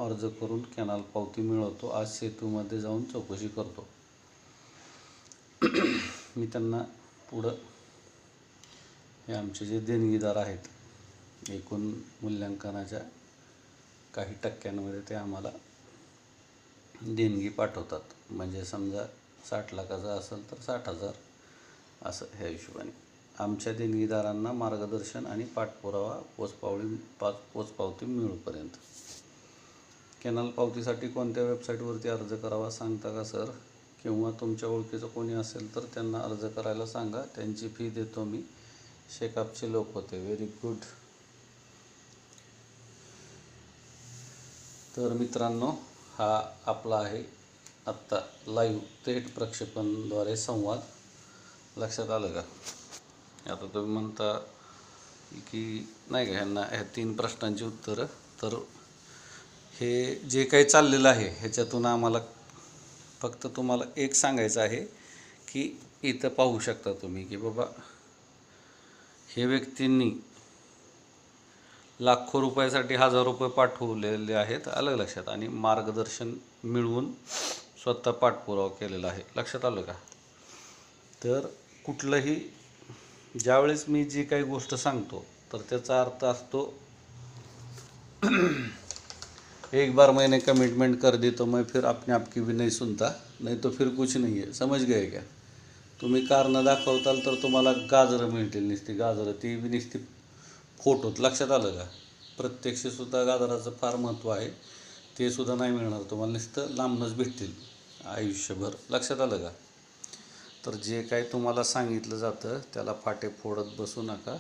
अर्ज करून कॅनल पावती मिळवतो. आज सेतूमध्ये जाऊन चौकशी करतो. मी त्यांना पुढं हे आमचे जे देणगीदार आहेत एकूण मूल्यांकनाच्या काही टक्क्यांमध्ये ते आम्हाला देणगी पाठवतात. म्हणजे समजा 60 लाखाचा असेल तर 60,000 असं ह्या हिशोबाने आमच्या देणगीदारांना मार्गदर्शन आणि पाठपुरावा पोचपावती मिळूपर्यंत. कॅनल पावतीसाठी कोणत्या वेबसाईटवरती अर्ज करावा सांगता का सर? किंवा तुमच्या ओळखीचं कोणी असेल तर त्यांना अर्ज करायला सांगा, त्यांची फी देतो मी. शेकापचे लोक होते. Very good. तर मित्रांनो, हा आपला आहे आत्ता लाईव्ह थेट प्रक्षेपणद्वारे संवाद. लक्षात आलं का? आता तुम्ही म्हणता की नाही का ह्या 3 प्रश्नांची उत्तरं. तर हे जे काही चाललेलं आहे ह्याच्यातून आम्हाला फक्त तुम्हाला एक सांगायचं आहे की इथं पाहू शकता तुम्ही की बाबा हे व्यक्तींनी लाखो रुपयासाठी 1000 रुपये पाठवलेले आहेत. आलं लक्षात? आणि मार्गदर्शन मिळवून स्वतः पाठपुरावा केलेला आहे. लक्षात आलं का? तर कुठलंही ज्यावेळेस मी जी काही गोष्ट सांगतो तर त्याचा अर्थ असतो एक बार मैंने कमिटमेंट कर दी तो मैं फिर अपने आप की भी नहीं सुनता, नहीं तो फिर कुछ नहीं है. समझ गए क्या? तुम्ही कारणं दाखवताल तर तुम्हाला गाजरं मिळतील. नुसती गाजरं ती बी नुसती फोटोत. लक्षात आलं का? प्रत्यक्षसुद्धा गाजराचं फार महत्त्व आहे. ते सुद्धा नाही मिळणार तुम्हाला, नुसतं लांबनच भेटतील आयुष्यभर. लक्षात आलं का? तर जे काही तुम्हाला सांगितलं जातं त्याला फाटे फोडत बसू नका.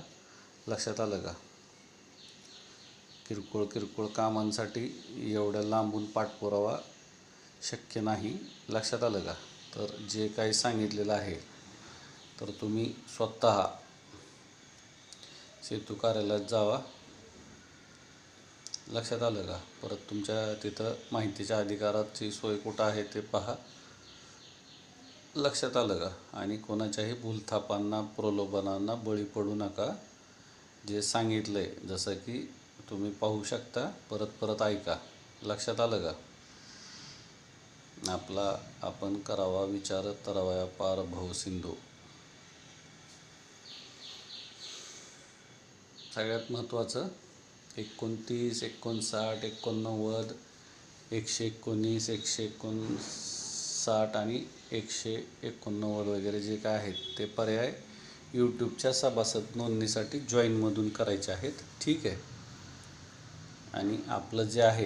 लक्षात आलं का? किरकोळ कामांसाठी एवढ्या लांबून पाठपुरावा शक्य नाही. लक्षात आलं का? तर जे काही सांगितलेलं आहे तर तुम्ही स्वतः सेतू कार्यालयात जावा. लक्षात आलं का? परत तुमच्या तिथं माहितीच्या अधिकाराची सोय कुठं आहे ते पहा. लक्षात आलं का? आणि कोणाच्याही भूलथापांना प्रलोभनांना बळी पडू नका. जे सांगितलं आहे जसं की तुम्ही पाहू शकता, परत ऐका. लक्षात आलं का? आपण करावा विचार तरवया पार भव सिंधू. सगळ्यात महत्त्वाचं 29, 59, 89, 119, 159 आणि 189 वगैरे जे काय आहेत ते पर्याय यूट्यूबच्या सभासद नोंदणीसाठी जॉईनमधून करायचे आहेत. ठीक आहे? आणि आपलं जे आहे